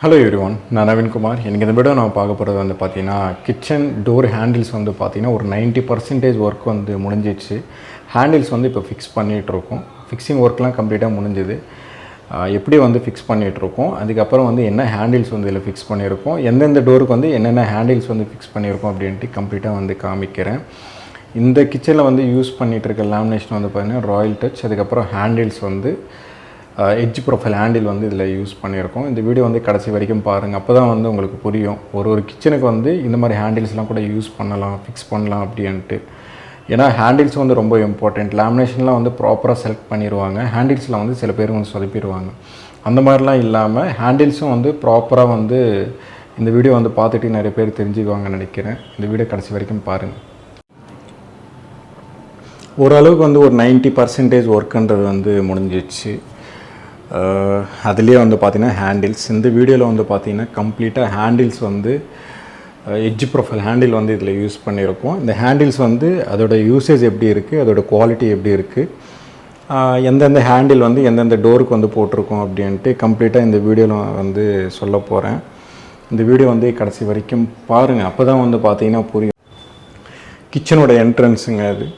Hello everyone, நான் நவீன் குமார். இன்னைக்கு இந்த வீடியோ நான் பார்க்க போகிறது வந்து பார்த்தீங்கன்னா கிச்சன் டோர் ஹேண்டில்ஸ் வந்து பார்த்தீங்கன்னா ஒரு 90% ஒர்க் வந்து முடிஞ்சிச்சு. ஹேண்டில்ஸ் வந்து இப்போ ஃபிக்ஸ் பண்ணிகிட்ருக்கோம். ஃபிக்ஸிங் ஒர்க்லாம் கம்ப்ளீட்டாக முடிஞ்சுது. எப்படி வந்து ஃபிக்ஸ் பண்ணிகிட்ருக்கோம், அதுக்கப்புறம் வந்து என்ன ஹேண்டில்ஸ் வந்து இதில் ஃபிக்ஸ் பண்ணியிருக்கோம், எந்தெந்த டோருக்கு வந்து என்னென்ன ஹேண்டில்ஸ் வந்து ஃபிக்ஸ் பண்ணியிருக்கோம் அப்படின்ட்டு கம்ப்ளீட்டாக வந்து காமிக்கிறேன். இந்த கிச்சனில் வந்து யூஸ் பண்ணிகிட்ருக்க லேமினேஷன் வந்து பார்த்தீங்கன்னா ராயல் டச், அதுக்கப்புறம் ஹேண்டில்ஸ் வந்து எட்ஜ் ப்ரொஃபைல் ஹேண்டில் வந்து இதில் யூஸ் பண்ணியிருக்கோம். இந்த வீடியோ வந்து கடைசி வரைக்கும் பாருங்கள், அப்போ தான் வந்து உங்களுக்கு புரியும் ஒரு கிச்சனுக்கு வந்து இந்த மாதிரி ஹேண்டில்ஸ்லாம் கூட யூஸ் பண்ணலாம், ஃபிக்ஸ் பண்ணலாம் அப்படின்ட்டு. ஏன்னா ஹேண்டில்ஸ் வந்து ரொம்ப இம்பார்ட்டண்ட். லேமினேஷன்லாம் வந்து ப்ராப்பராக செலக்ட் பண்ணிடுவாங்க, ஹேண்டில்ஸில் வந்து சில பேர் வந்து சொதப்பிடுவாங்க. அந்த மாதிரிலாம் இல்லாமல் ஹேண்டில்ஸும் வந்து ப்ராப்பராக வந்து இந்த வீடியோ வந்து பார்த்துட்டு நிறைய பேர் தெரிஞ்சுக்குவாங்கன்னு நினைக்கிறேன். இந்த வீடியோ கடைசி வரைக்கும் பாருங்கள். ஓரளவுக்கு வந்து ஒரு 90% ஒர்க்குன்றது வந்து முடிஞ்சிச்சு. அதுலேயே வந்து பார்த்திங்கன்னா ஹேண்டில்ஸ், இந்த வீடியோவில் வந்து பார்த்திங்கன்னா கம்ப்ளீட்டாக ஹேண்டில்ஸ் வந்து எட்ஜ் ப்ரொஃபைல் ஹேண்டில் வந்து இதில் யூஸ் பண்ணியிருக்கோம். இந்த ஹேண்டில்ஸ் வந்து அதோட யூசேஜ் எப்படி இருக்குது, அதோட குவாலிட்டி எப்படி இருக்குது, எந்தெந்த ஹேண்டில் வந்து எந்தெந்த டோருக்கு வந்து போட்டிருக்கோம் அப்படின்ட்டு கம்ப்ளீட்டாக இந்த வீடியோவில் வந்து சொல்ல போகிறேன். இந்த வீடியோ வந்து கடைசி வரைக்கும் பாருங்கள், அப்போ தான் வந்து பார்த்திங்கன்னா புரியும். கிச்சனோட என்ட்ரன்ஸுங்க அது,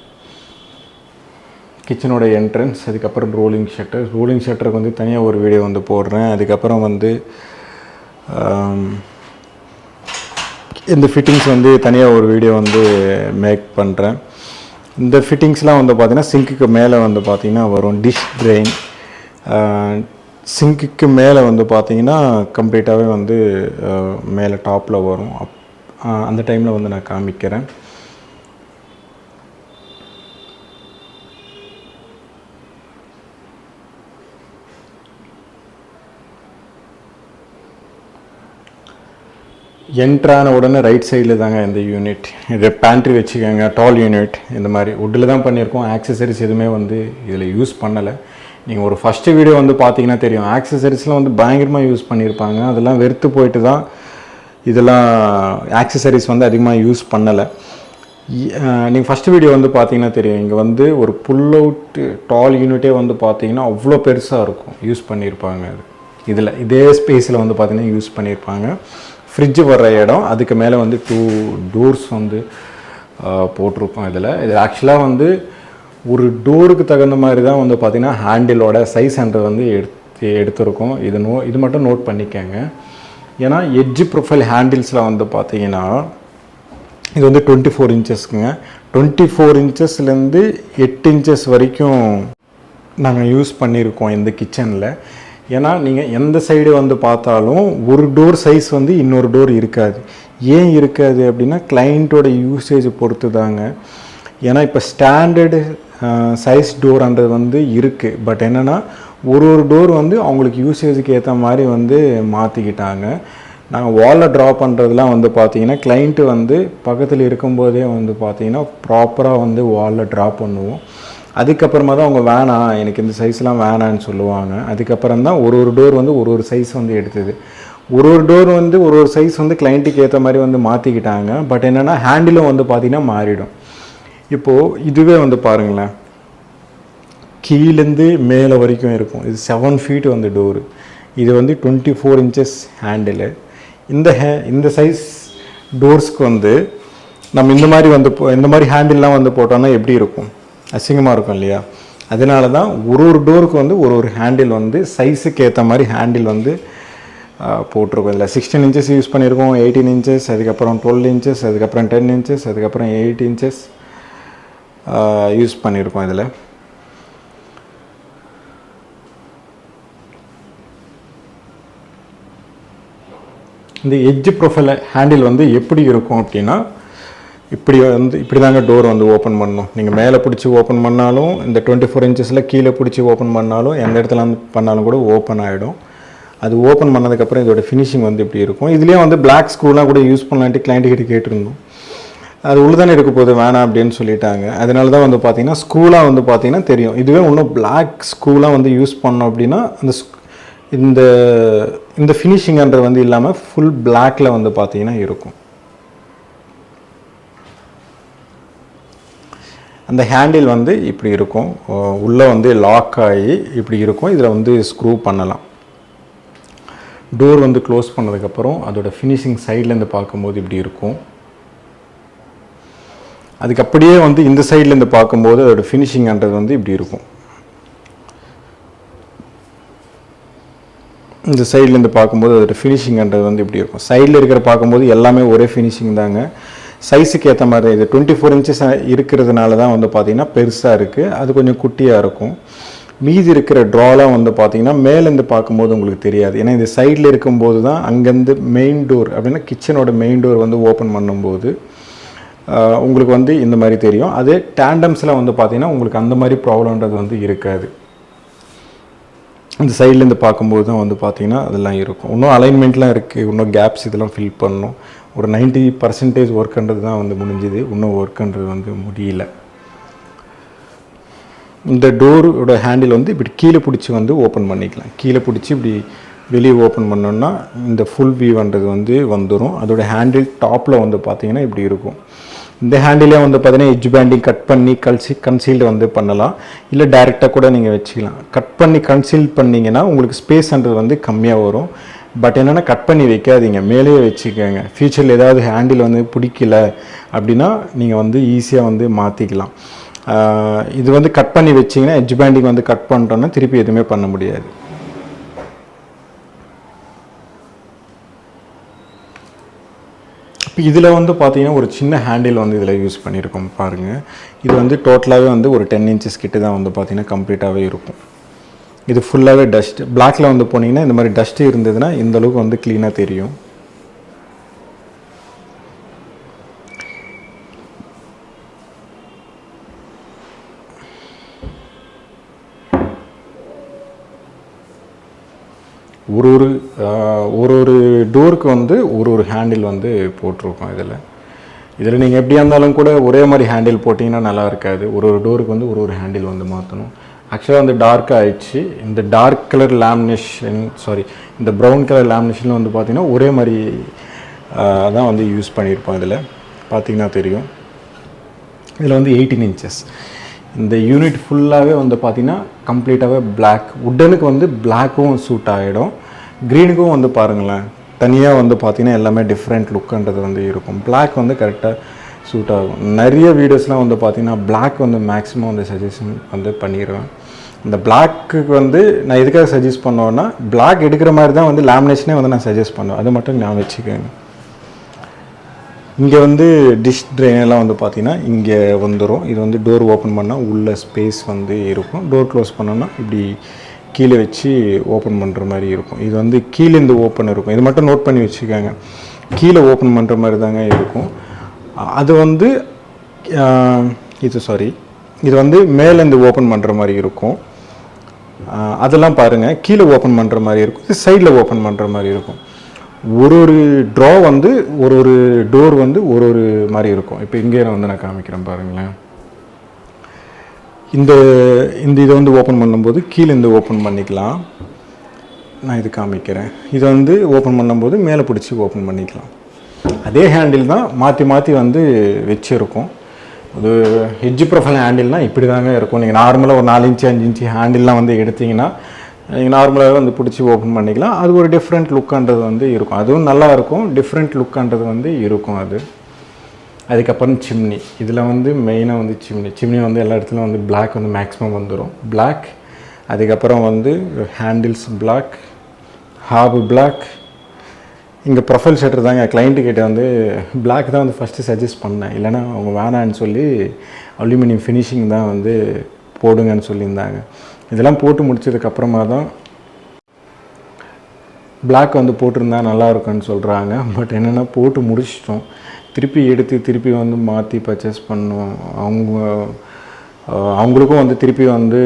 கிச்சனோட என்ட்ரன்ஸ். அதுக்கப்புறம் ரோலிங் ஷட்டருக்கு வந்து தனியாக ஒரு வீடியோ வந்து போடுறேன். அதுக்கப்புறம் வந்து இந்த ஃபிட்டிங்ஸ் வந்து தனியாக ஒரு வீடியோ வந்து மேக் பண்ணுறேன். இந்த ஃபிட்டிங்ஸ்லாம் வந்து பார்த்திங்கன்னா சிங்க்குக்கு மேலே வந்து பார்த்திங்கன்னா வரும் டிஷ் ட்ரெயின். சிங்க்குக்கு மேலே வந்து பார்த்திங்கன்னா கம்ப்ளீட்டாகவே வந்து மேலே டாப்பில் வரும். அந்த டைமில் வந்து நான் காமிக்கிறேன். என்ட்ரான உடனே ரைட் சைடில் தாங்க இந்த யூனிட். இதை பேண்ட்ரி வச்சுக்கோங்க, டால் யூனிட். இந்த மாதிரி வுட்டில் தான் பண்ணியிருக்கோம். ஆக்சசரிஸ் எதுவுமே வந்து இதில் யூஸ் பண்ணலை. நீங்கள் ஒரு ஃபஸ்ட்டு வீடியோ வந்து பார்த்தீங்கன்னா தெரியும், ஆக்சசரிஸ்லாம் வந்து பயங்கரமாக யூஸ் பண்ணியிருப்பாங்க. அதெல்லாம் வெறுத்து போயிட்டு தான் இதெல்லாம் ஆக்சசரிஸ் வந்து அதிகமாக யூஸ் பண்ணலை. நீங்கள் ஃபஸ்ட்டு வீடியோ வந்து பார்த்தீங்கன்னா தெரியும், இங்கே வந்து ஒரு புல் அவுட் டால் யூனிட்டே வந்து பார்த்தீங்கன்னா அவ்வளோ பெருசாக இருக்கும், யூஸ் பண்ணியிருப்பாங்க. அது இதில் இதே ஸ்பேஸில் வந்து பார்த்திங்கன்னா யூஸ் பண்ணியிருப்பாங்க. ஃப்ரிட்ஜு வர்ற இடம், அதுக்கு மேலே வந்து 2 டோர்ஸ் வந்து போட்டிருக்கோம். இதில் ஆக்சுவலாக வந்து ஒரு டோருக்கு தகுந்த மாதிரி தான் வந்து பார்த்திங்கன்னா ஹேண்டிலோட சைஸ்ன்றது வந்து எடுத்திருக்கோம். இது மட்டும் நோட் பண்ணிக்கோங்க. ஏன்னா எட்ஜ் ப்ரொஃபைல் ஹேண்டில்ஸில் வந்து பார்த்திங்கன்னா இது வந்து 24 இன்ச்சஸ்க்குங்க. 24 இன்ச்சஸ்லேருந்து 8 இன்ச்சஸ் வரைக்கும் நாங்கள் யூஸ் பண்ணியிருக்கோம் இந்த கிச்சனில். ஏன்னா நீங்கள் எந்த சைடு வந்து பார்த்தாலும் ஒரு டோர் சைஸ் வந்து இன்னொரு டோர் இருக்காது. ஏன் இருக்காது அப்படின்னா கிளைண்ட்டோட யூசேஜ் பொறுத்து தாங்க. ஏன்னா இப்போ ஸ்டாண்டர்டு சைஸ் டோர்ன்றது வந்து இருக்குது. பட் என்னென்னா ஒரு டோர் வந்து அவங்களுக்கு யூசேஜுக்கு ஏற்ற மாதிரி வந்து மாற்றிக்கிட்டாங்க. நாங்கள் வாலில் ட்ரா பண்ணுறதுலாம் வந்து பார்த்திங்கன்னா கிளைண்ட்டு வந்து பக்கத்தில் இருக்கும்போதே வந்து பார்த்திங்கன்னா ப்ராப்பராக வந்து வாலில் ட்ரா பண்ணுவோம். அதுக்கப்புறமா தான் அவங்க வேணாம், எனக்கு இந்த சைஸ்லாம் வேணான்னு சொல்லுவாங்க. அதுக்கப்புறம் தான் ஒரு டோர் வந்து ஒரு சைஸ் வந்து எடுத்தது. ஒரு டோர் வந்து ஒரு சைஸ் வந்து கிளைண்ட்டுக்கு ஏற்ற மாதிரி வந்து மாற்றிக்கிட்டாங்க. பட் என்னென்னா ஹேண்டிலும் வந்து பார்த்திங்கன்னா மாறிடும். இப்போது இதுவே வந்து பாருங்களேன், கீழேருந்து மேலே வரைக்கும் இருக்கும். இது 7 ஃபீட் வந்து டோரு. இது வந்து 24 இன்ச்சஸ் ஹேண்டிலு. இந்த சைஸ் டோர்ஸ்க்கு வந்து நம்ம இந்த மாதிரி ஹேண்டில்லாம் வந்து போட்டோம்னா எப்படி இருக்கும், அசிங்கமாக இருக்கும் இல்லையா? அதனால தான் ஒரு டோருக்கு வந்து ஒரு ஹேண்டில் வந்து சைஸுக்கு ஏற்ற மாதிரி ஹேண்டில் வந்து போட்டிருக்கோம். இதில் 16 இன்ச்சஸ் யூஸ் பண்ணியிருக்கோம், 18 இன்ச்சஸ், அதுக்கப்புறம் 12 இன்ச்சஸ், அதுக்கப்புறம் 10 இன்ச்சஸ், அதுக்கப்புறம் 8 இன்ச்சஸ் யூஸ் பண்ணியிருக்கோம். இதில் இந்த எட்ஜ் ப்ரொஃபைல் ஹேண்டில் வந்து எப்படி இருக்கும் அப்படின்னா இப்படி தாங்க டோர் வந்து ஓப்பன் பண்ணணும். நீங்கள் மேலே பிடிச்சி ஓப்பன் பண்ணாலும், இந்த 24 இன்ச்சஸில் கீழே பிடிச்சி ஓப்பன் பண்ணாலும், எந்த இடத்துல பண்ணாலும் கூட ஓப்பன் ஆகிடும். அது ஓப்பன் பண்ணதுக்கப்புறம் இதோட ஃபினிஷிங் வந்து இப்படி இருக்கும். இதுலேயே வந்து பிளாக் ஸ்க்ரூலாம் கூட யூஸ் பண்ணலான்ட்டு கிளைண்ட்டுக்கிட்ட கேட்டிருந்தோம். அது உள்ளதானே இருக்க போது, வேணாம் அப்படின்னு சொல்லிட்டாங்க. அதனால தான் வந்து பார்த்திங்கன்னா ஸ்க்ரூலாம் வந்து பார்த்திங்கன்னா தெரியும். இதுவே இன்னும் பிளாக் ஸ்க்ரூலாம் வந்து யூஸ் பண்ணோம் அப்படின்னா இந்த ஃபினிஷிங்ன்றது வந்து இல்லாமல் ஃபுல் பிளாக்கில் வந்து பார்த்திங்கன்னா இருக்கும். அந்த ஹேண்டில் வந்து இப்படி இருக்கும், உள்ளே வந்து லாக் ஆகி இப்படி இருக்கும். இதில் வந்து ஸ்க்ரூ பண்ணலாம். டோர் வந்து க்ளோஸ் பண்ணதுக்கப்புறம் அதோட ஃபினிஷிங் சைட்லேருந்து பார்க்கும்போது இப்படி இருக்கும். அதுக்கு அப்படியே வந்து இந்த சைட்லேருந்து பார்க்கும்போது அதோட ஃபினிஷிங்ன்றது வந்து இப்படி இருக்கும். இந்த சைட்லேருந்து பார்க்கும்போது அதோட ஃபினிஷிங்ன்றது வந்து இப்படி இருக்கும். சைடில் இருக்கிற பார்க்கும்போது எல்லாமே ஒரே ஃபினிஷிங் தாங்க. சைஸுக்கு ஏற்ற மாதிரி இது 24 inches இருக்கிறதுனால தான் வந்து பார்த்திங்கன்னா பெருசாக இருக்குது, அது கொஞ்சம் குட்டியாக இருக்கும். மீதி இருக்கிற ட்ராலாம் வந்து பார்த்திங்கன்னா மேலேருந்து பார்க்கும்போது உங்களுக்கு தெரியாது. ஏன்னா இது சைடில் இருக்கும்போது தான் அங்கேருந்து மெயின் டோர் அப்படின்னா கிச்சனோட மெயின் டோர் வந்து ஓப்பன் பண்ணும்போது உங்களுக்கு வந்து இந்த மாதிரி தெரியும். அதே டேண்டம்ஸில் வந்து பார்த்திங்கன்னா உங்களுக்கு அந்த மாதிரி ப்ராப்ளம்ன்றது வந்து இருக்காது. இந்த சைட்லேருந்து பார்க்கும்போது தான் வந்து பார்த்திங்கன்னா அதெல்லாம் இருக்கும். இன்னும் அலைன்மெண்ட்லாம் இருக்குது, இன்னும் கேப்ஸ் இதெல்லாம் ஃபில் பண்ணணும். ஒரு 90% ஒர்க்குன்றது தான் வந்து முடிஞ்சுது, இன்னும் ஒர்க்குன்றது வந்து முடியல. இந்த டோரோட ஹேண்டில் வந்து இப்படி கீழே பிடிச்சி வந்து ஓப்பன் பண்ணிக்கலாம். கீழே பிடிச்சி இப்படி வெளியே ஓப்பன் பண்ணோன்னா இந்த ஃபுல் வியூன்றது வந்து வந்துடும். அதோட ஹேண்டில் டாப்பில் வந்து பார்த்திங்கன்னா இப்படி இருக்கும். இந்த ஹேண்டிலே வந்து பார்த்தீங்கன்னா எட்ஜ் பேண்டிங் கட் பண்ணி கன்சீல்டு வந்து பண்ணலாம், இல்லை டைரெக்டாக கூட நீங்கள் வச்சுக்கலாம். கட் பண்ணி கன்சீல் பண்ணிங்கன்னா உங்களுக்கு ஸ்பேஸ்ன்றது வந்து கம்மியாக வரும். பட் என்னென்னா கட் பண்ணி வைக்காதீங்க, மேலேயே வச்சுக்கோங்க. ஃப்யூச்சரில் ஏதாவது ஹேண்டில் வந்து பிடிக்கல அப்படின்னா நீங்கள் வந்து ஈஸியாக வந்து மாற்றிக்கலாம். இது வந்து கட் பண்ணி வச்சிங்கன்னா எட்ஜ் பேண்டிங் வந்து கட் பண்ணிட்டோன்னா திருப்பி எதுவுமே பண்ண முடியாது. இப்போ இதில் வந்து பார்த்தீங்கன்னா ஒரு சின்ன ஹேண்டில் வந்து இதில் யூஸ் பண்ணியிருக்கோம் பாருங்கள். இது வந்து டோட்டலாகவே வந்து ஒரு 10 inches கிட்ட தான் வந்து பார்த்திங்கன்னா கம்ப்ளீட்டாகவே இருக்கும். இது ஃபுல்லாகவே டஸ்ட். பிளாக்கில் வந்து போனீங்கன்னா இந்த மாதிரி டஸ்ட்டு இருந்ததுன்னா இந்த அளவுக்கு வந்து க்ளீனாக தெரியும். ஒரு டோருக்கு வந்து ஒரு ஹேண்டில் வந்து போட்டிருக்கோம். இதில் நீங்கள் எப்படியா இருந்தாலும் கூட ஒரே மாதிரி ஹேண்டில் போட்டிங்கன்னா நல்லா இருக்காது. ஒரு டோருக்கு வந்து ஒரு ஹேண்டில் வந்து மாற்றணும். ஆக்சுவலாக வந்து டார்க்காக ஆயிடுச்சு. இந்த டார்க் கலர் லேமினேஷன் இந்த ப்ரௌன் கலர் லேமினேஷனில் வந்து பார்த்திங்கன்னா ஒரே மாதிரி தான் வந்து யூஸ் பண்ணியிருப்போம். இதில் பார்த்திங்கன்னா தெரியும். இதில் வந்து 18 inches. இந்த யூனிட் ஃபுல்லாகவே வந்து பார்த்திங்கன்னா கம்ப்ளீட்டாகவே பிளாக். உட்டனுக்கு வந்து பிளாக்கும் சூட் ஆகிடும். க்ரீனுக்கும் வந்து பாருங்களேன் தனியாக வந்து பார்த்திங்கன்னா எல்லாமே டிஃப்ரெண்ட் லுக்குன்றது வந்து இருக்கும். பிளாக் வந்து கரெக்டாக சூட் ஆகும். நிறைய வீடியோஸ்லாம் வந்து பார்த்திங்கன்னா பிளாக் வந்து மேக்ஸிமம் வந்து சஜஷன் வந்து பண்ணிடுவேன். இந்த பிளாக்கு வந்து நான் எதுக்காக சஜஸ்ட் பண்ணுவேன்னா பிளாக் எடுக்கிற மாதிரி தான் வந்து லேமினேஷனே வந்து நான் சஜஸ்ட் பண்ணுவேன். அது மட்டும் நான் வச்சுக்கேங்க. இங்கே வந்து டிஷ் ட்ரெயினெல்லாம் வந்து பார்த்திங்கன்னா இங்கே வந்துடும். இது வந்து டோர் ஓப்பன் பண்ணால் உள்ள ஸ்பேஸ் வந்து இருக்கும். டோர் க்ளோஸ் பண்ணோன்னா இப்படி கீழே வச்சு ஓப்பன் பண்ணுற மாதிரி இருக்கும். இது வந்து கீழே இந்த ஓப்பன் இருக்கும். இது மட்டும் நோட் பண்ணி வச்சுக்கோங்க. கீழே ஓப்பன் பண்ணுற மாதிரி தாங்க இருக்கும். அது வந்து இது வந்து மேலேருந்து ஓப்பன் பண்ணுற மாதிரி இருக்கும். அதெல்லாம் பாருங்கள் கீழே ஓப்பன் பண்ணுற மாதிரி இருக்கும். இது சைடில் ஓப்பன் பண்ணுற மாதிரி இருக்கும். ஒரு ட்ரா வந்து ஒரு டோர் வந்து ஒரு மாதிரி இருக்கும். இப்போ இங்கே வந்து நான் காமிக்கிறேன் பாருங்களேன். இந்த இதை வந்து ஓப்பன் பண்ணும்போது கீழே இந்த ஓப்பன் பண்ணிக்கலாம். நான் இது காமிக்கிறேன். இது வந்து ஓப்பன் பண்ணும்போது மேலே பிடிச்சி ஓப்பன் பண்ணிக்கலாம். அதே ஹேண்டில் தான் மாற்றி வந்து வச்சுருக்கோம். அது எட்ஜ் ப்ரொஃபைல் ஹேண்டில்னால் இப்படி தாங்க இருக்கும். நீங்கள் நார்மலாக ஒரு 4 inch 5 inch ஹேண்டில்லாம் வந்து எடுத்திங்கன்னா நீங்கள் நார்மலாகவே வந்து பிடிச்சி ஓப்பன் பண்ணிக்கலாம். அது ஒரு டிஃப்ரெண்ட் லுக்குன்றது வந்து இருக்கும். அதுவும் நல்லாயிருக்கும். டிஃப்ரெண்ட் லுக்குன்றது வந்து இருக்கும். அதுக்கப்புறம் சிம்னி. இதில் வந்து மெயினாக வந்து சிம்னி வந்து எல்லா இடத்துலையும் வந்து பிளாக் வந்து மேக்ஸிமம் வந்துடும். பிளாக். அதுக்கப்புறம் வந்து ஹேண்டில்ஸ் பிளாக், ஹாபு பிளாக். இங்கே ப்ரொஃபைல் ஷட்டர் தாங்க கிளைண்ட்டுக்கிட்ட வந்து பிளாக் தான் வந்து ஃபஸ்ட்டு சஜஸ்ட் பண்ணேன். இல்லைனா அவங்க வேணான்னு சொல்லி அலுமினியம் ஃபினிஷிங் தான் வந்து போடுங்கன்னு சொல்லியிருந்தாங்க. இதெல்லாம் போட்டு முடிச்சதுக்கப்புறமா தான் பிளாக் வந்து போட்டிருந்தா நல்லா இருக்குன்னு சொல்கிறாங்க. பட் என்னென்னா போட்டு முடிச்சிட்டோம். திருப்பி எடுத்து திருப்பி வந்து மாற்றி பர்ச்சேஸ் பண்ணோம். அவங்களுக்கும் வந்து திருப்பி வந்து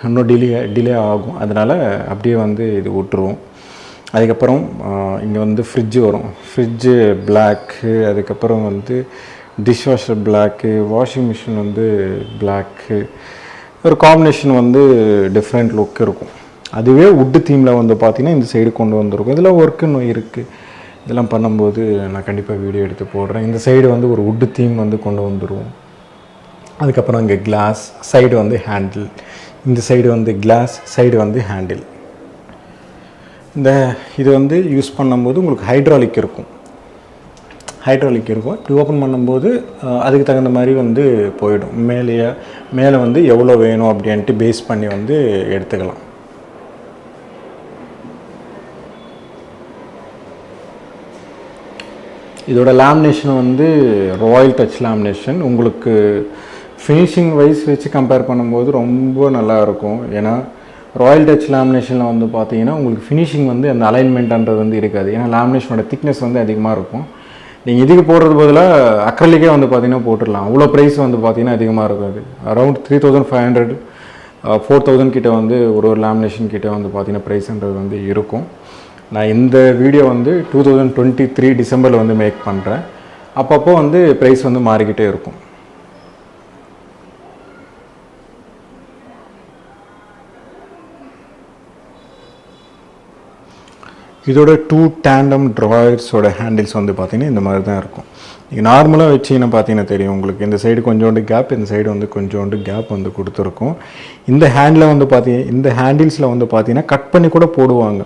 இன்னும் டிலே ஆகும். அதனால் அப்படியே வந்து இது விட்டுருவோம். அதுக்கப்புறம் இங்கே வந்து ஃப்ரிட்ஜு வரும். Fridge black. அதுக்கப்புறம் வந்து டிஷ்வாஷர் பிளாக்கு, வாஷிங் மிஷின் வந்து பிளாக்கு. ஒரு காம்பினேஷன் வந்து டிஃப்ரெண்ட் லுக் இருக்கும். அதுவே வுட்டு தீமில் வந்து பார்த்திங்கன்னா இந்த சைடு கொண்டு வந்திருக்கும். இதில் ஒர்க்குன்னு இருக்குது. இதெல்லாம் பண்ணும்போது நான் கண்டிப்பாக வீடியோ எடுத்து போடுறேன். இந்த சைடு வந்து ஒரு வுட்டு தீம் வந்து கொண்டு வந்துடுவோம். அதுக்கப்புறம் இங்கே கிளாஸ், சைடு வந்து ஹேண்டில். இந்த சைடு வந்து கிளாஸ், சைடு வந்து ஹேண்டில். இது வந்து யூஸ் பண்ணும்போது உங்களுக்கு ஹைட்ராலிக் இருக்கும். இப்படி ஓப்பன் பண்ணும்போது அதுக்கு தகுந்த மாதிரி வந்து போயிடும். மேலே வந்து எவ்வளோ வேணும் அப்படின்ட்டு பேஸ் பண்ணி வந்து எடுத்துக்கலாம். இதோட லேமினேஷன் வந்து ராயல் டச் லேமினேஷன். உங்களுக்கு ஃபினிஷிங் வைஸ் வச்சு கம்பேர் பண்ணும்போது ரொம்ப நல்லாயிருக்கும். ஏன்னா ராயல் டச் லேமினேஷனில் வந்து பார்த்தீங்கன்னா உங்களுக்கு ஃபினிஷிங் வந்து அந்த அலைன்மெண்ட்ன்றது வந்து இருக்காது. ஏன்னா லேமினேஷனோட திக்னஸ் வந்து அதிகமாக இருக்கும். நீங்கள் இதுக்கு போடுறது பதிலாக அக்ரலிக்கே வந்து பார்த்தீங்கன்னா போட்டுடலாம். அவ்வளோ ப்ரைஸ் வந்து பார்த்தீங்கன்னா அதிகமாக இருக்கும். அது அரௌண்ட் 3500 4000 கிட்ட வந்து ஒரு லேமினேஷன் கிட்ட வந்து பார்த்தீங்கன்னா ப்ரைஸ்ன்றது வந்து இருக்கும். நான் இந்த வீடியோ வந்து 2023 டிசம்பரில் வந்து மேக் பண்ணுறேன். அப்பப்போ வந்து ப்ரைஸ் வந்து மாறிக்கிட்டே இருக்கும். இதோட 2 டேண்டம் ட்ராயர்ஸோட ஹேண்டில்ஸ் வந்து பார்த்திங்கன்னா இந்த மாதிரி தான் இருக்கும். நீங்கள் நார்மலாக வச்சிங்கன்னா பார்த்தீங்கன்னா தெரியும் உங்களுக்கு. இந்த சைடு கொஞ்சோண்டு கேப், இந்த சைடு வந்து கொஞ்சோண்டு கேப் வந்து கொடுத்துருக்கும். இந்த ஹேண்டில் வந்து இந்த ஹேண்டில்ஸில் வந்து பார்த்தீங்கன்னா கட் பண்ணி கூட போடுவாங்க.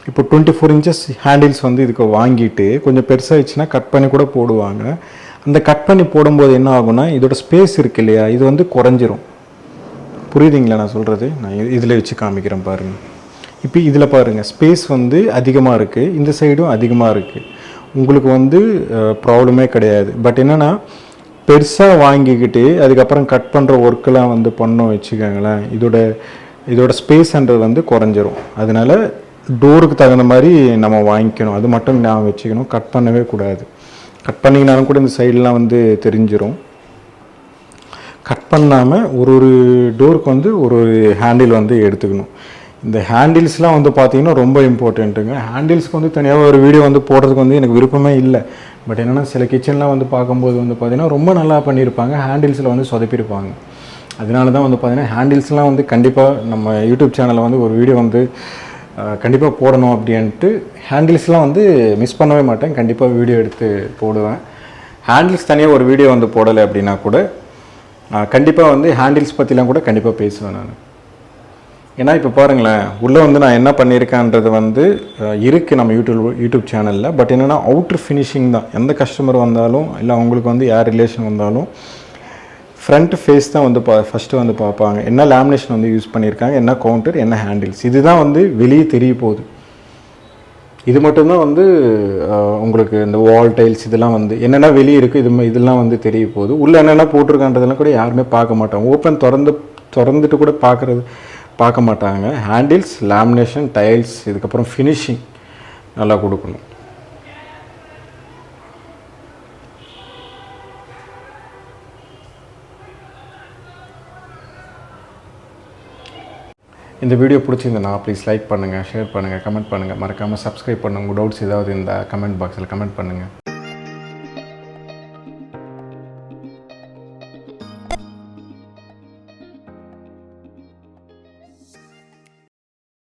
இப்போ 24 இன்ச்சஸ் ஹேண்டில்ஸ் வந்து இதுக்கு வாங்கிட்டு கொஞ்சம் பெருசாக வச்சுன்னா கட் பண்ணி கூட போடுவாங்க. அந்த கட் பண்ணி போடும்போது என்ன ஆகும்னா இதோட ஸ்பேஸ் இருக்குது இல்லையா, இது வந்து குறைஞ்சிரும். புரியுதுங்களா நான் சொல்கிறது? நான் இதில் வச்சு காமிக்கிறேன் பாருங்கள். இப்போ இதில் பாருங்கள், ஸ்பேஸ் வந்து அதிகமாக இருக்குது, இந்த சைடும் அதிகமாக இருக்குது. உங்களுக்கு வந்து ப்ராப்ளமே கிடையாது. பட் என்னென்னா பெருசாக வாங்கிக்கிட்டு அதுக்கப்புறம் கட் பண்ணுற ஒர்க்கெலாம் வந்து பண்ணோம் வச்சுக்கோங்களேன், இதோட ஸ்பேஸ்ன்றது வந்து குறைஞ்சிரும். அதனால் டோருக்கு தகுந்த மாதிரி நம்ம வாங்கிக்கணும். அது மட்டும் நான் வச்சுக்கணும். கட் பண்ணவே கூடாது. கட் பண்ணிங்கனாலும் கூட இந்த சைடெலாம் வந்து தெரிஞ்சிடும். கட் பண்ணாமல் ஒரு டோருக்கு வந்து ஒரு ஹேண்டில் வந்து எடுத்துக்கணும். இந்த ஹேண்டில்ஸ்லாம் வந்து பார்த்திங்கன்னா ரொம்ப இம்பார்ட்டண்ட்டுங்க. ஹேண்டில்ஸ்க்கு வந்து தனியாக ஒரு வீடியோ வந்து போடுறதுக்கு வந்து எனக்கு விருப்பமே இல்லை. பட் என்னென்னா சில கிச்சன்லாம் வந்து பார்க்கும்போது வந்து பார்த்திங்கன்னா ரொம்ப நல்லா பண்ணியிருப்பாங்க, ஹேண்டில்ஸில் வந்து சொதப்பியிருப்பாங்க. அதனால தான் வந்து பார்த்திங்கன்னா ஹேண்டில்ஸ்லாம் வந்து கண்டிப்பாக நம்ம யூடியூப் சேனலில் வந்து ஒரு வீடியோ வந்து கண்டிப்பாக போடணும் அப்படின்ட்டு ஹேண்டில்ஸ்லாம் வந்து மிஸ் பண்ணவே மாட்டேன். கண்டிப்பாக வீடியோ எடுத்து போடுவேன். ஹேண்டில்ஸ் தனியாக ஒரு வீடியோ வந்து போடலை அப்படின்னா கூட கண்டிப்பாக வந்து ஹேண்டில்ஸ் பற்றிலாம் கூட கண்டிப்பாக பேசுவேன் நான். ஏன்னா இப்போ பாருங்களேன், உள்ளே வந்து நான் என்ன பண்ணியிருக்கேன்றது வந்து இருக்குது நம்ம யூடியூப் சேனலில். பட் என்னென்னா அவுட்ரு ஃபினிஷிங் தான். எந்த கஸ்டமர் வந்தாலும் இல்லை அவங்களுக்கு வந்து யார் ரிலேஷன் வந்தாலும் ஃப்ரண்ட் ஃபேஸ் தான் வந்து ஃபஸ்ட்டு வந்து பார்ப்பாங்க. என்ன லேமினேஷன் வந்து யூஸ் பண்ணியிருக்காங்க, என்ன கவுண்டர், என்ன ஹேண்டில்ஸ், இதுதான் வந்து வெளியே தெரிய போகுது. இது மட்டும்தான் வந்து உங்களுக்கு இந்த வால் டைல்ஸ் இதெல்லாம் வந்து என்னென்னா வெளியே இருக்குது, இதெல்லாம் வந்து தெரிய போகுது. உள்ளே என்னென்ன போட்டிருக்கான்றதெல்லாம் கூட யாருமே பார்க்க மாட்டாங்க. ஓப்பன் திறந்துட்டு கூட பார்க்க மாட்டாங்க. ஹேண்டில்ஸ், லேமினேஷன், டைல்ஸ், இதுக்கப்புறம் ஃபினிஷிங் நல்லா கொடுக்கணும். இந்த வீடியோ பிடிச்சிருந்தேன்னா ப்ளீஸ் லைக் பண்ணுங்கள், ஷேர் பண்ணுங்கள், கமெண்ட் பண்ணுங்கள். மறக்காமல் சப்ஸ்கிரைப் பண்ணுங்கள். உங்கள் டவுட்ஸ் ஏதாவது இந்த கமெண்ட் பாக்ஸில் கமெண்ட் பண்ணுங்கள்.